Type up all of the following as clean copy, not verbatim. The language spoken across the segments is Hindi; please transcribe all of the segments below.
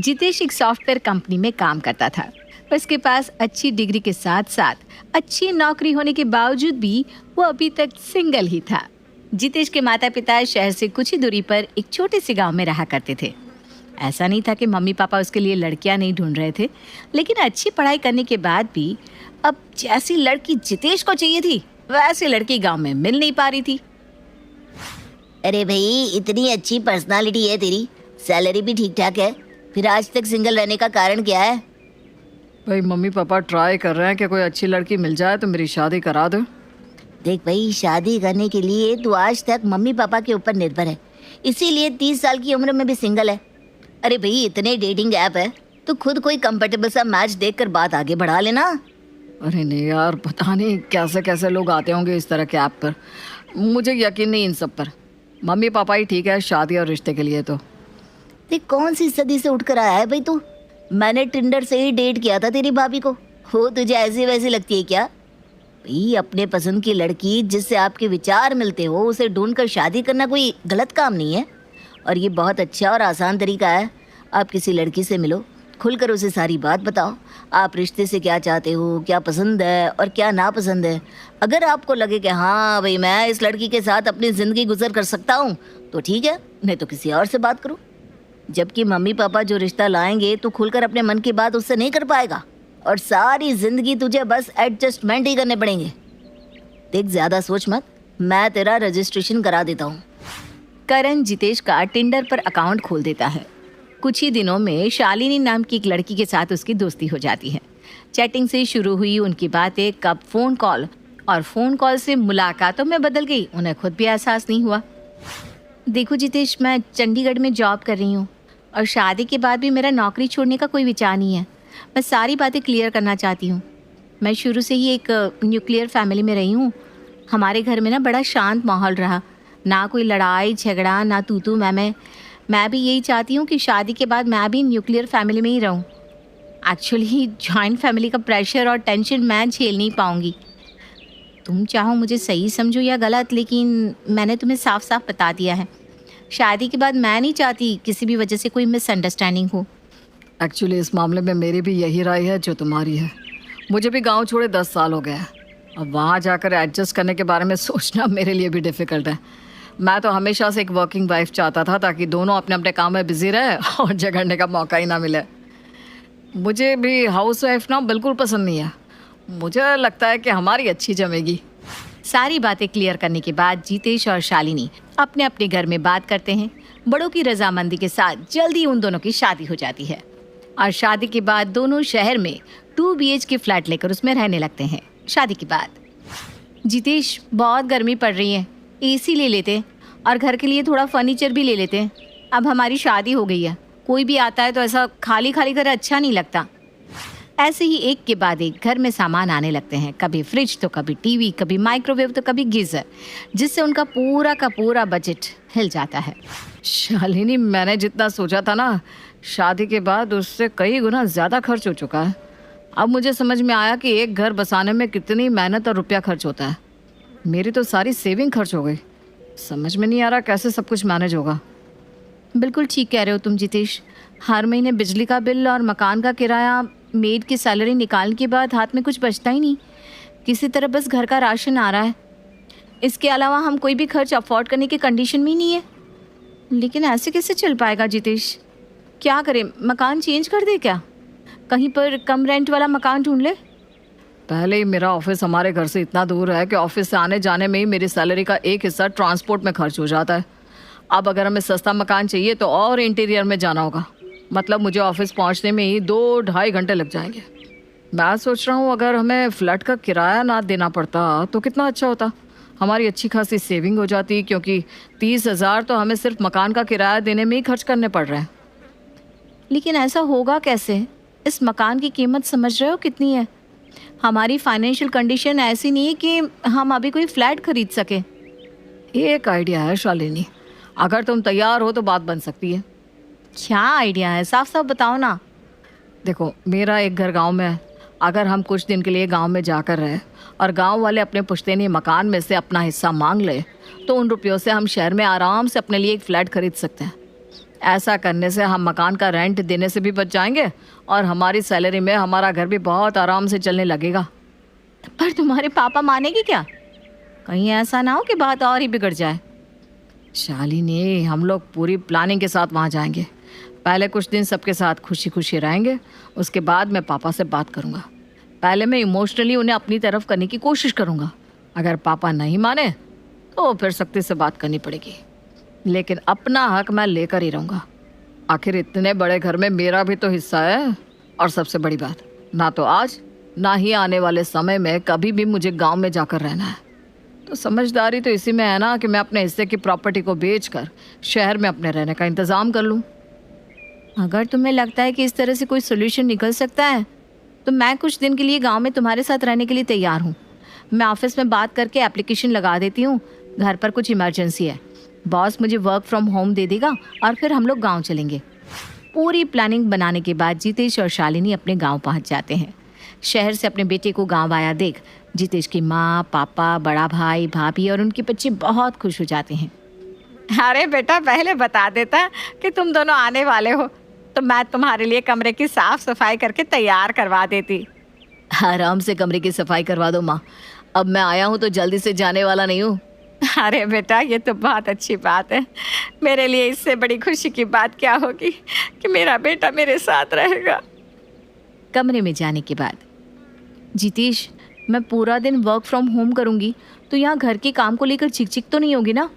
जितेश एक सॉफ्टवेयर कंपनी में काम करता था। उसके पास अच्छी डिग्री के साथ साथ अच्छी नौकरी होने के बावजूद भी वो अभी तक सिंगल ही था। जितेश के माता पिता शहर से कुछ ही दूरी पर एक छोटे से गांव में रहा करते थे। ऐसा नहीं था कि मम्मी पापा उसके लिए लड़कियां नहीं ढूंढ रहे थे, लेकिन अच्छी पढ़ाई करने के बाद भी अब जैसी लड़की जितेश को चाहिए थी वैसी लड़की गांव में मिल नहीं पा रही थी। अरे भाई, इतनी अच्छी पर्सनालिटी है तेरी, सैलरी भी ठीक ठाक है, फिर आज तक सिंगल रहने का कारण क्या है? भाई मम्मी पापा ट्राई कर रहे हैं कि कोई अच्छी लड़की मिल जाए तो मेरी शादी करा दो। देख भाई, शादी करने के लिए तू आज तक मम्मी पापा के ऊपर निर्भर है, इसीलिए 30 साल की उम्र में भी सिंगल है। अरे भाई, इतने डेटिंग ऐप है तो खुद कोई कंफर्टेबल सा मैच देखकर बात आगे बढ़ा लेना। अरे नहीं यार, पता नहीं कैसे कैसे लोग आते होंगे इस तरह के ऐप पर, मुझे यकीन नहीं इन सब पर। मम्मी पापा ही ठीक है शादी और रिश्ते के लिए तो। देख, कौन सी सदी से उठकर आया है भाई तू? मैंने टिंडर से ही डेट किया था तेरी भाभी को। हो तुझे ऐसी वैसी लगती है क्या? भाई, अपने पसंद की लड़की जिससे आपके विचार मिलते हो उसे ढूंढकर शादी करना कोई गलत काम नहीं है, और ये बहुत अच्छा और आसान तरीका है। आप किसी लड़की से मिलो, खुलकर उसे सारी बात बताओ, आप रिश्ते से क्या चाहते हो, क्या पसंद है और क्या नापसंद है। अगर आपको लगे कि हाँ भाई मैं इस लड़की के साथ अपनी ज़िंदगी गुजर कर सकता हूँ तो ठीक है, नहीं तो किसी और से बात करो। जबकि मम्मी पापा जो रिश्ता लाएंगे तो खुलकर अपने मन की बात उससे नहीं कर पाएगा, और सारी ज़िंदगी तुझे बस एडजस्टमेंट ही करने पड़ेंगे। देख, ज़्यादा सोच मत, मैं तेरा रजिस्ट्रेशन करा देता हूँ। करण जितेश का टिंडर पर अकाउंट खोल देता है। कुछ ही दिनों में शालिनी नाम की एक लड़की के साथ उसकी दोस्ती हो जाती है। चैटिंग से शुरू हुई उनकी बातें कब फ़ोन कॉल और फ़ोन कॉल से मुलाकातों में बदल गई, उन्हें खुद भी एहसास नहीं हुआ। देखो जितेश, मैं चंडीगढ़ में जॉब कर रही हूँ और शादी के बाद भी मेरा नौकरी छोड़ने का कोई विचार नहीं है। मैं सारी बातें क्लियर करना चाहती हूँ। मैं शुरू से ही एक न्यूक्लियर फैमिली में रही हूँ। हमारे घर में ना बड़ा शांत माहौल रहा, ना कोई लड़ाई झगड़ा, ना तू तू मैं भी यही चाहती हूँ कि शादी के बाद मैं भी न्यूक्लियर फैमिली में ही रहूँ। एक्चुअली जॉइंट फैमिली का प्रेशर और टेंशन मैं झेल नहीं पाऊँगी। तुम चाहो मुझे सही समझो या गलत, लेकिन मैंने तुम्हें साफ साफ बता दिया है, शादी के बाद मैं नहीं चाहती किसी भी वजह से कोई मिसअंडरस्टैंडिंग हो। एक्चुअली इस मामले में मेरी भी यही राय है जो तुम्हारी है। मुझे भी गांव छोड़े 10 साल हो गए हैं। अब वहाँ जाकर एडजस्ट करने के बारे में सोचना मेरे लिए भी डिफ़िकल्ट है। मैं तो हमेशा से एक वर्किंग वाइफ चाहता था ताकि दोनों अपने अपने काम में बिजी रहे और झगड़ने का मौका ही ना मिले। मुझे भी हाउस वाइफ ना बिल्कुल पसंद नहीं है। मुझे लगता है कि हमारी अच्छी जमेगी। सारी बातें क्लियर करने के बाद जितेश और शालिनी अपने अपने घर में बात करते हैं। बड़ों की रजामंदी के साथ जल्दी उन दोनों की शादी हो जाती है और शादी के बाद दोनों शहर में 2 BHK फ्लैट लेकर उसमें रहने लगते हैं। शादी के बाद जितेश, बहुत गर्मी पड़ रही है, AC ले लेते और घर के लिए थोड़ा फर्नीचर भी ले लेते। अब हमारी शादी हो गई है, कोई भी आता है तो ऐसा खाली खाली घर अच्छा नहीं लगता। ऐसे ही एक के बाद एक घर में सामान आने लगते हैं, कभी फ्रिज तो कभी टीवी, कभी माइक्रोवेव तो कभी गीज़र, जिससे उनका पूरा का पूरा बजट हिल जाता है। शालिनी, मैंने जितना सोचा था ना, शादी के बाद उससे कई गुना ज़्यादा खर्च हो चुका है। अब मुझे समझ में आया कि एक घर बसाने में कितनी मेहनत और रुपया खर्च होता है। मेरी तो सारी सेविंग खर्च हो गई। समझ में नहीं आ रहा कैसे सब कुछ मैनेज होगा। बिल्कुल ठीक कह रहे हो तुम जितेश। हर महीने बिजली का बिल और मकान का किराया, मेड की सैलरी निकालने के बाद हाथ में कुछ बचता ही नहीं। किसी तरह बस घर का राशन आ रहा है। इसके अलावा हम कोई भी खर्च अफोर्ड करने की कंडीशन में ही नहीं है। लेकिन ऐसे कैसे चल पाएगा जितेश? क्या करें, मकान चेंज कर दे क्या? कहीं पर कम रेंट वाला मकान ढूंढ ले। पहले ही मेरा ऑफिस हमारे घर से इतना दूर है कि ऑफिस से आने जाने में ही मेरी सैलरी का एक हिस्सा ट्रांसपोर्ट में खर्च हो जाता है। अब अगर हमें सस्ता मकान चाहिए तो और इंटीरियर में जाना होगा। मतलब मुझे ऑफिस पहुंचने में ही 2-2.5 घंटे लग जाएंगे। मैं सोच रहा हूँ अगर हमें फ्लैट का किराया ना देना पड़ता तो कितना अच्छा होता। हमारी अच्छी खासी सेविंग हो जाती, क्योंकि 30,000 तो हमें सिर्फ मकान का किराया देने में ही खर्च करने पड़ रहे हैं। लेकिन ऐसा होगा कैसे? इस मकान की कीमत समझ रहे हो कितनी है? हमारी फाइनेंशियल कंडीशन ऐसी नहीं है कि हम अभी कोई फ्लैट खरीद सके। एक आइडिया है शालिनी, अगर तुम तैयार हो तो बात बन सकती है। क्या आइडिया है? साफ साफ बताओ ना। देखो, मेरा एक घर गांव में है। अगर हम कुछ दिन के लिए गांव में जाकर रहे और गांव वाले अपने पुश्तैनी मकान में से अपना हिस्सा मांग ले तो उन रुपयों से हम शहर में आराम से अपने लिए एक फ़्लैट खरीद सकते हैं। ऐसा करने से हम मकान का रेंट देने से भी बच जाएंगे और हमारी सैलरी में हमारा घर भी बहुत आराम से चलने लगेगा। पर तुम्हारे पापा मानेंगे क्या? कहीं ऐसा ना हो कि बात और ही बिगड़ जाए। शालिनी, हम लोग पूरी प्लानिंग के साथ वहाँ जाएंगे। पहले कुछ दिन सबके साथ खुशी खुशी रहेंगे, उसके बाद मैं पापा से बात करूँगा। पहले मैं इमोशनली उन्हें अपनी तरफ करने की कोशिश करूँगा। अगर पापा नहीं माने तो फिर सख्ती से बात करनी पड़ेगी, लेकिन अपना हक मैं लेकर ही रहूँगा। आखिर इतने बड़े घर में मेरा भी तो हिस्सा है। और सबसे बड़ी बात, ना तो आज ना ही आने वाले समय में कभी भी मुझे गांव में जाकर रहना है। तो समझदारी तो इसी में है ना कि मैं अपने हिस्से की प्रॉपर्टी को बेचकर शहर में अपने रहने का इंतज़ाम कर लूँ। अगर तुम्हें लगता है कि इस तरह से कोई सोल्यूशन निकल सकता है तो मैं कुछ दिन के लिए गांव में तुम्हारे साथ रहने के लिए तैयार हूँ। मैं ऑफिस में बात करके एप्लीकेशन लगा देती हूँ। घर पर कुछ इमरजेंसी है, बॉस मुझे वर्क फ्रॉम होम दे देगा और फिर हम लोग गांव चलेंगे। पूरी प्लानिंग बनाने के बाद जितेश और शालिनी अपने गांव पहुंच जाते हैं। शहर से अपने बेटे को गांव आया देख जितेश की माँ, पापा, बड़ा भाई, भाभी और उनके बच्चे बहुत खुश हो जाते हैं। अरे बेटा, पहले बता देता कि तुम दोनों आने वाले हो तो मैं तुम्हारे लिए कमरे की साफ सफाई करके तैयार करवा देती। आराम से कमरे की सफाई करवा दो माँ, अब मैं आया हूँ तो जल्दी से जाने वाला नहीं हूँ। अरे बेटा, ये तो बहुत अच्छी बात है। मेरे लिए इससे बड़ी खुशी की बात क्या होगी कि मेरा बेटा मेरे साथ रहेगा। कमरे में जाने के बाद, जितेश, मैं पूरा दिन वर्क फ्रॉम होम करूँगी तो यहाँ घर के काम को लेकर चिक तो नहीं होगी ना?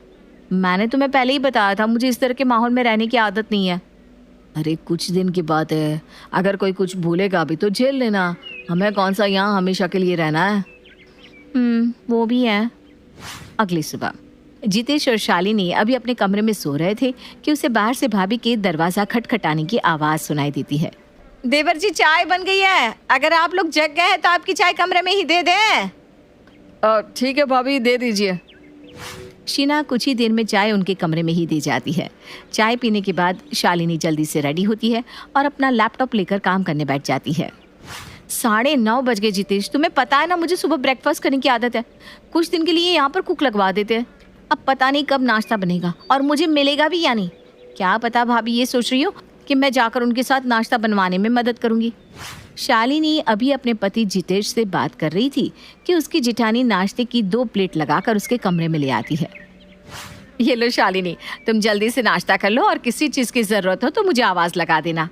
मैंने तुम्हें पहले ही बताया था मुझे इस तरह के माहौल में रहने की आदत नहीं है। अरे कुछ दिन की बात है, अगर कोई कुछ भूलेगा भी तो झेल लेना। हमें कौन सा यहाँ हमेशा के लिए रहना है। वो भी है। अगली सुबह जितेश और शालिनी अभी अपने कमरे में सो रहे थे कि उसे बाहर से भाभी के दरवाज़ा खटखटाने की आवाज़ सुनाई देती है। देवर जी, चाय बन गई है। अगर आप लोग जग गए हैं तो आपकी चाय कमरे में ही दे दें। ठीक है भाभी, दे दीजिए। शीना कुछ ही देर में चाय उनके कमरे में ही दी जाती है। चाय पीने के बाद शालिनी जल्दी से रेडी होती है और अपना लैपटॉप लेकर काम करने बैठ जाती है। 9:30 बज गए जितेश, तुम्हें पता है ना मुझे सुबह ब्रेकफास्ट करने की आदत है। कुछ दिन के लिए यहाँ पर कुक लगवा देते हैं। अब पता नहीं कब नाश्ता बनेगा और मुझे मिलेगा भी या नहीं। क्या पता भाभी ये सोच रही हो कि मैं जाकर उनके साथ नाश्ता बनवाने में मदद करूँगी। शालिनी अभी अपने पति जितेश से बात कर रही थी कि उसकी जिठानी नाश्ते की 2 प्लेट लगाकर उसके कमरे में ले आती है। ये लो शालिनी, तुम जल्दी से नाश्ता कर लो और किसी चीज़ की ज़रूरत हो तो मुझे आवाज़ लगा देना।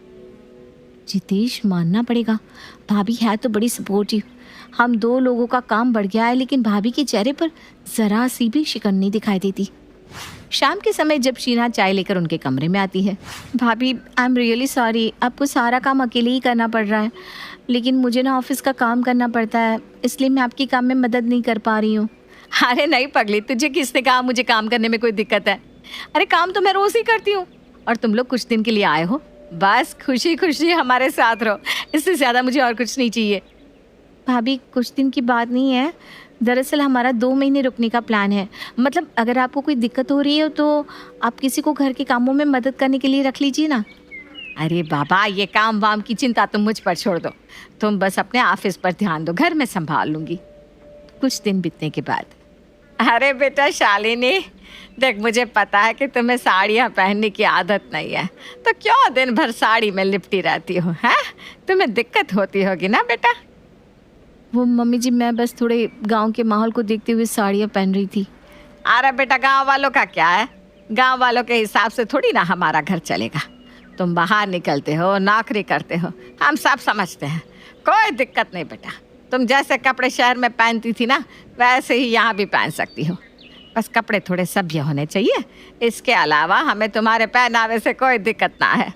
जितेश, मानना पड़ेगा, भाभी है तो बड़ी सपोर्टिव। हम 2 लोगों का काम बढ़ गया है लेकिन भाभी के चेहरे पर ज़रा सी भी शिकन नहीं दिखाई देती। शाम के समय जब शीना चाय लेकर उनके कमरे में आती है, भाभी आई एम रियली सॉरी, आपको सारा काम अकेले ही करना पड़ रहा है, लेकिन मुझे ना ऑफिस का काम करना पड़ता है, इसलिए मैं आपकी काम में मदद नहीं कर पा रही हूँ। अरे नहीं पगली, तुझे किसने कहा मुझे काम करने में कोई दिक्कत है? अरे काम तो मैं रोज़ ही करती हूँ और तुम लोग कुछ दिन के लिए आए हो, बस खुशी खुशी हमारे साथ रहो, इससे ज़्यादा मुझे और कुछ नहीं चाहिए। भाभी कुछ दिन की बात नहीं है, दरअसल हमारा 2 महीने रुकने का प्लान है। मतलब अगर आपको कोई दिक्कत हो रही हो तो आप किसी को घर के कामों में मदद करने के लिए रख लीजिए ना। अरे बाबा, ये काम वाम की चिंता तुम मुझ पर छोड़ दो, तुम बस अपने ऑफिस पर ध्यान दो, घर में संभाल लूँगी। कुछ दिन बीतने के बाद, अरे बेटा शालिनी, देख मुझे पता है कि तुम्हें साड़ियाँ पहनने की आदत नहीं है, तो क्यों दिन भर साड़ी में लिपटी रहती हो? हैं, तुम्हें दिक्कत होती होगी ना बेटा? वो मम्मी जी, मैं बस थोड़े गांव के माहौल को देखते हुए साड़ियाँ पहन रही थी। अरे बेटा, गांव वालों का क्या है, गांव वालों के हिसाब से थोड़ी ना हमारा घर चलेगा। तुम बाहर निकलते हो, नौकरी करते हो, हम सब समझते हैं, कोई दिक्कत नहीं बेटा। तुम जैसे कपड़े शहर में पहनती थी ना, वैसे ही यहाँ भी पहन सकती हो, बस कपड़े थोड़े सभ्य होने चाहिए। इसके अलावा हमें तुम्हारे पहनावे से कोई दिक्कत ना है।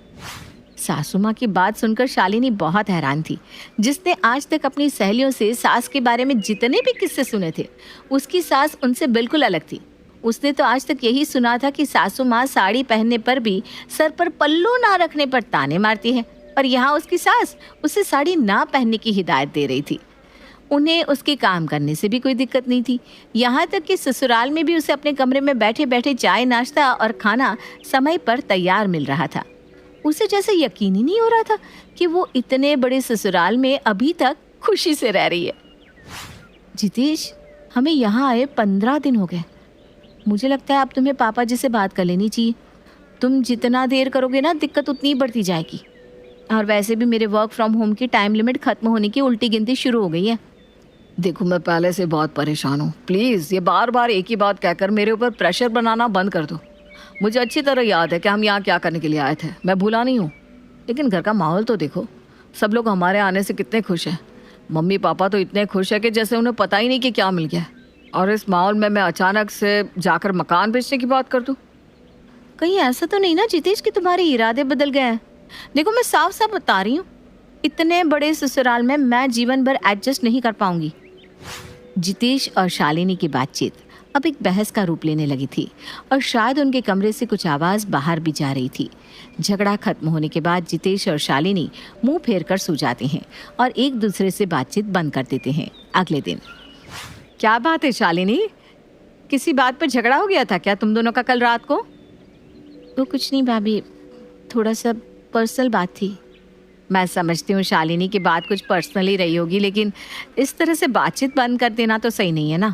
सासू माँ की बात सुनकर शालिनी बहुत हैरान थी। जिसने आज तक अपनी सहेलियों से सास के बारे में जितने भी किस्से सुने थे, उसकी सास उनसे बिल्कुल अलग थी। उसने तो आज तक यही सुना था कि सासू माँ साड़ी पहनने पर भी सर पर पल्लू ना रखने पर ताने मारती है, और यहाँ उसकी सास उसे साड़ी ना पहनने की हिदायत दे रही थी। उन्हें उसके काम करने से भी कोई दिक्कत नहीं थी, यहाँ तक कि ससुराल में भी उसे अपने कमरे में बैठे बैठे चाय, नाश्ता और खाना समय पर तैयार मिल रहा था। उसे जैसे यकीन ही नहीं हो रहा था कि वो इतने बड़े ससुराल में अभी तक खुशी से रह रही है। जितेश, हमें यहाँ आए 15 दिन हो गए। मुझे लगता है अब तुम्हें पापा जी से बात कर लेनी चाहिए। तुम जितना देर करोगे ना दिक्कत उतनी ही बढ़ती जाएगी। और वैसे भी मेरे वर्क फ्रॉम होम की टाइम लिमिट खत्म होने की उल्टी गिनती शुरू हो गई है। देखो मैं पहले से बहुत परेशान हूँ, प्लीज़ ये बार बार एक ही बात कहकर मेरे ऊपर प्रेशर बनाना बंद कर दो। मुझे अच्छी तरह याद है कि हम यहाँ क्या करने के लिए आए थे, मैं भूला नहीं हूँ। लेकिन घर का माहौल तो देखो, सब लोग हमारे आने से कितने खुश हैं। मम्मी पापा तो इतने खुश है कि जैसे उन्हें पता ही नहीं कि क्या मिल गया। और इस माहौल में मैं अचानक से जाकर मकान बेचने की बात कर दूँ। कहीं ऐसा तो नहीं ना जितेश कि तुम्हारे इरादे बदल गए हैं? देखो मैं साफ साफ बता रही हूँ, इतने बड़े ससुराल में मैं जीवन भर एडजस्ट नहीं कर पाऊंगी। जितेश और शालिनी की बातचीत अब एक बहस का रूप लेने लगी थी और शायद उनके कमरे से कुछ आवाज़ बाहर भी जा रही थी। झगड़ा खत्म होने के बाद जितेश और शालिनी मुंह फेर कर सो जाते हैं और एक दूसरे से बातचीत बंद कर देते हैं। अगले दिन, क्या बात है शालिनी, किसी बात पर झगड़ा हो गया था क्या तुम दोनों का कल रात को? तो कुछ नहीं भाभी, थोड़ा सा पर्सनल बात थी। मैं समझती हूँ शालिनी की बात कुछ पर्सनल ही रही होगी, लेकिन इस तरह से बातचीत बंद कर देना तो सही नहीं है ना।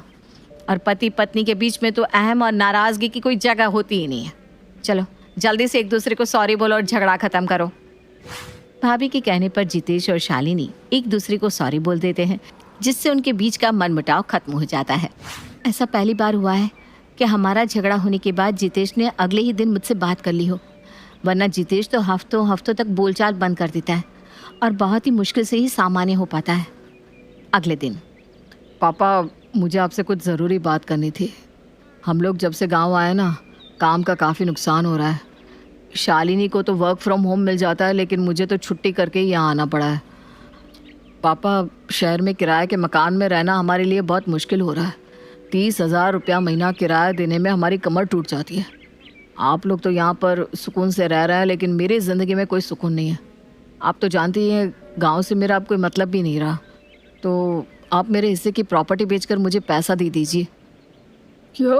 और पति पत्नी के बीच में तो अहम और नाराज़गी की कोई जगह होती ही नहीं है। चलो जल्दी से एक दूसरे को सॉरी बोलो और झगड़ा ख़त्म करो। भाभी के कहने पर जितेश और शालिनी एक दूसरे को सॉरी बोल देते हैं, जिससे उनके बीच का मनमुटाव खत्म हो जाता है। ऐसा पहली बार हुआ है कि हमारा झगड़ा होने के बाद जितेश ने अगले ही दिन मुझसे बात कर ली हो, वरना जितेश तो हफ्तों हफ्तों तक बोलचाल बंद कर देता है और बहुत ही मुश्किल से ही सामान्य हो पाता है। अगले दिन, पापा मुझे आपसे कुछ ज़रूरी बात करनी थी। हम लोग जब से गांव आए ना, काम का काफ़ी नुकसान हो रहा है। शालिनी को तो वर्क फ्रॉम होम मिल जाता है, लेकिन मुझे तो छुट्टी करके ही यहाँ आना पड़ा है। पापा शहर में किराए के मकान में रहना हमारे लिए बहुत मुश्किल हो रहा है। 30,000 रुपया महीना किराया देने में हमारी कमर टूट जाती है। आप लोग तो यहाँ पर सुकून से रह रहे हैं, लेकिन मेरी ज़िंदगी में कोई सुकून नहीं है। आप तो जानती हैं गांव से मेरा अब कोई मतलब भी नहीं रहा, तो आप मेरे हिस्से की प्रॉपर्टी बेचकर मुझे पैसा दे दीजिए। क्या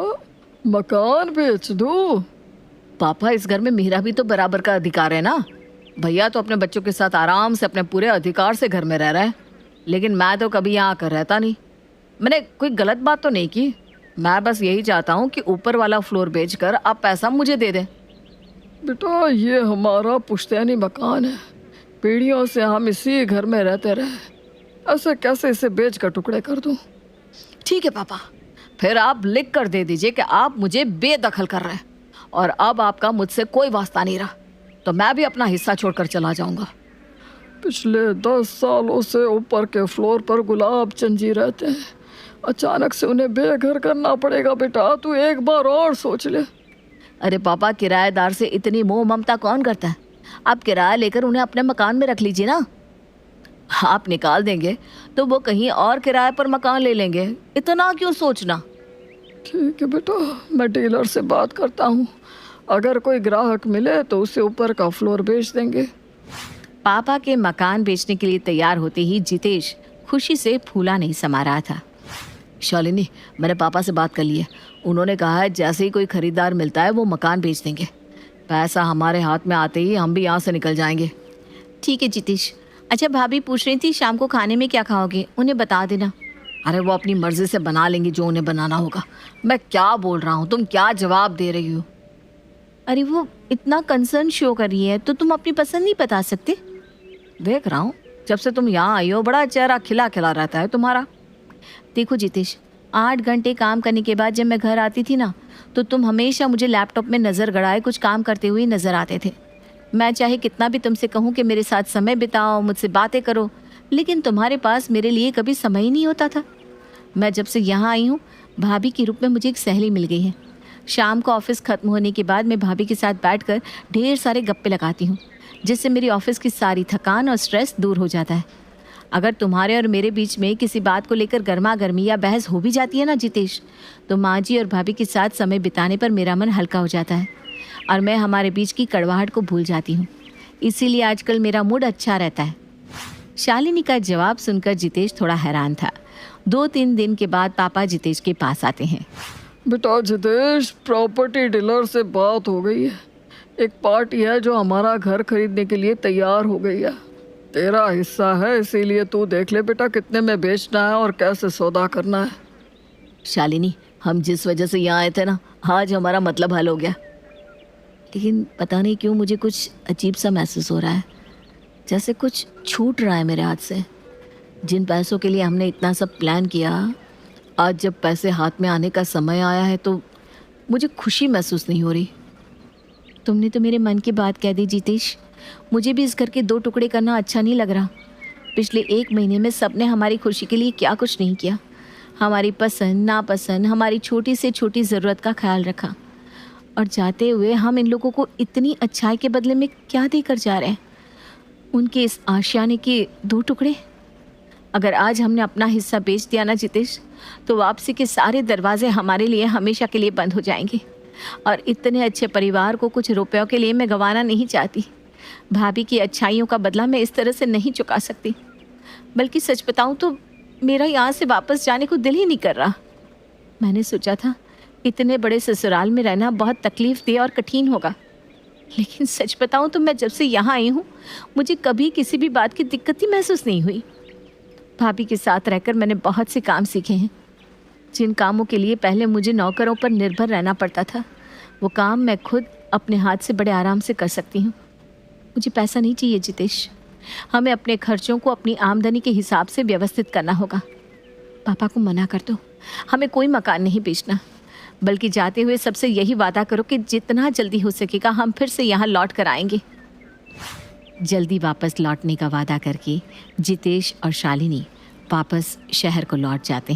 मकान बेच दूँ? पापा इस घर में मेरा भी तो बराबर का अधिकार है ना। भैया तो अपने बच्चों के साथ आराम से अपने पूरे अधिकार से घर में रह रहा है, लेकिन मैं तो कभी यहाँ आकर रहता नहीं। मैंने कोई गलत बात तो नहीं की, मैं बस यही चाहता हूँ कि ऊपर वाला फ्लोर बेचकर आप पैसा मुझे दे दें। बेटा ये हमारा पुश्तैनी मकान है, पीढ़ियों से हम इसी घर में रहते रहे, ऐसे कैसे इसे बेच कर टुकड़े कर दूं? ठीक है पापा, फिर आप लिख कर दे दीजिए कि आप मुझे बेदखल कर रहे हैं और अब आपका मुझसे कोई वास्ता नहीं रहा, तो मैं भी अपना हिस्सा छोड़कर चला जाऊंगा। पिछले 10 सालों से ऊपर के फ्लोर पर गुलाब चंजी रहते हैं, अचानक से उन्हें बेघर करना पड़ेगा। बेटा तू एक बार और सोच ले। अरे पापा, किराएदार से इतनी मोह ममता कौन करता है? आप किराया लेकर उन्हें अपने मकान में रख लीजिए ना। आप निकाल देंगे तो वो कहीं और किराए पर मकान ले लेंगे, इतना क्यों सोचना? ठीक है बेटा, मैं डीलर से बात करता हूँ, अगर कोई ग्राहक मिले तो उसे ऊपर का फ्लोर बेच देंगे। पापा के मकान बेचने के लिए तैयार होते ही जितेश खुशी से फूला नहीं समा रहा था। शालिनी, मैंने पापा से बात कर ली है, उन्होंने कहा है जैसे ही कोई खरीदार मिलता है वो मकान बेच देंगे। पैसा हमारे हाथ में आते ही हम भी यहाँ से निकल जाएंगे। ठीक है जितेश। अच्छा भाभी पूछ रही थी शाम को खाने में क्या खाओगे, उन्हें बता देना। अरे वो अपनी मर्जी से बना लेंगी जो उन्हें बनाना होगा। मैं क्या बोल रहा हूँ, तुम क्या जवाब दे रही हो? अरे वो इतना कंसर्न शो कर रही है तो तुम अपनी पसंद नहीं बता सकते? देख रहा हूँ जब से तुम यहाँ आई हो बड़ा चेहरा खिला खिला रहता है तुम्हारा। देखो जितेश, 8 घंटे काम करने के बाद जब मैं घर आती थी ना, तो तुम हमेशा मुझे लैपटॉप में नज़र गड़ाए कुछ काम करते हुए नज़र आते थे। मैं चाहे कितना भी तुमसे कहूँ कि मेरे साथ समय बिताओ, मुझसे बातें करो, लेकिन तुम्हारे पास मेरे लिए कभी समय ही नहीं होता था। मैं जब से यहाँ आई हूँ, भाभी के रूप में मुझे एक सहेली मिल गई है। शाम को ऑफिस ख़त्म होने के बाद मैं भाभी के साथ बैठकर ढेर सारे गप्पे लगाती हूँ, जिससे मेरी ऑफिस की सारी थकान और स्ट्रेस दूर हो जाता है। अगर तुम्हारे और मेरे बीच में किसी बात को लेकर गर्मा गर्मी या बहस हो भी जाती है ना जितेश, तो माँ जी और भाभी के साथ समय बिताने पर मेरा मन हल्का हो जाता है और मैं हमारे बीच की कड़वाहट को भूल जाती हूँ। इसीलिए आजकल मेरा मूड अच्छा रहता है। शालिनी का जवाब सुनकर जितेश थोड़ा हैरान था। 2-3 दिन के बाद पापा जितेश के पास आते हैं। बेटा जितेश, प्रॉपर्टी डीलर से बात हो गई है। एक पार्टी है जो हमारा घर खरीदने के लिए तैयार हो गई है। तेरा हिस्सा है, इसीलिए तू देख ले बेटा कितने में बेचना है और कैसे सौदा करना है। शालिनी, हम जिस वजह से यहाँ आए थे ना, आज हमारा मतलब हल हो गया। लेकिन पता नहीं क्यों मुझे कुछ अजीब सा महसूस हो रहा है, जैसे कुछ छूट रहा है मेरे हाथ से। जिन पैसों के लिए हमने इतना सब प्लान किया, आज जब पैसे हाथ में आने का समय आया है तो मुझे खुशी महसूस नहीं हो रही। तुमने तो मेरे मन की बात कह दी जितेश। मुझे भी इस घर के 2 टुकड़े करना अच्छा नहीं लग रहा। पिछले 1 महीने में सबने हमारी खुशी के लिए क्या कुछ नहीं किया। हमारी पसंद नापसंद, हमारी छोटी से छोटी ज़रूरत का ख्याल रखा, और जाते हुए हम इन लोगों को इतनी अच्छाई के बदले में क्या देकर जा रहे हैं? उनके इस आशियाने के 2 टुकड़े। अगर आज हमने अपना हिस्सा बेच दिया ना जितेश, तो वापसी के सारे दरवाजे हमारे लिए हमेशा के लिए बंद हो जाएंगे। और इतने अच्छे परिवार को कुछ रुपयों के लिए मैं गंवाना नहीं चाहती। भाभी की अच्छाइयों का बदला मैं इस तरह से नहीं चुका सकती। बल्कि सच बताऊं तो मेरा यहाँ से वापस जाने को दिल ही नहीं कर रहा। मैंने सोचा था इतने बड़े ससुराल में रहना बहुत तकलीफदेह और कठिन होगा, लेकिन सच बताऊं तो मैं जब से यहाँ आई हूँ मुझे कभी किसी भी बात की दिक्कत ही महसूस नहीं हुई। भाभी के साथ रहकर मैंने बहुत से काम सीखे हैं। जिन कामों के लिए पहले मुझे नौकरों पर निर्भर रहना पड़ता था, वो काम मैं खुद अपने हाथ से बड़े आराम से कर सकती हूँ। मुझे पैसा नहीं चाहिए जितेश। हमें अपने खर्चों को अपनी आमदनी के हिसाब से व्यवस्थित करना होगा। पापा को मना कर दो, हमें कोई मकान नहीं बेचना। बल्कि जाते हुए सबसे यही वादा करो कि जितना जल्दी हो सकेगा हम फिर से यहाँ लौट कर आएंगे। जल्दी वापस लौटने का वादा करके जितेश और शालिनी वापस शहर को लौट जाते हैं।